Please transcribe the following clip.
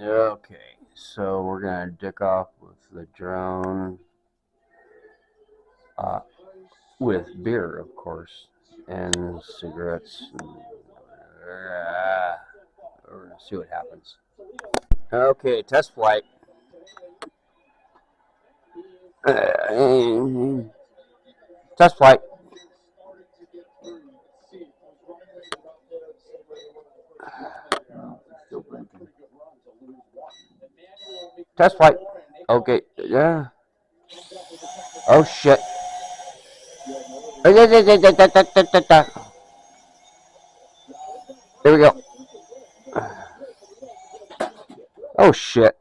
Okay, so we're gonna dick off with the drone, uh, with beer, of course, and cigarettes. We're gonna see what happens. Okay, test flight. Test flight. Test flight. Okay, yeah. Oh shit. There we go. Oh shit.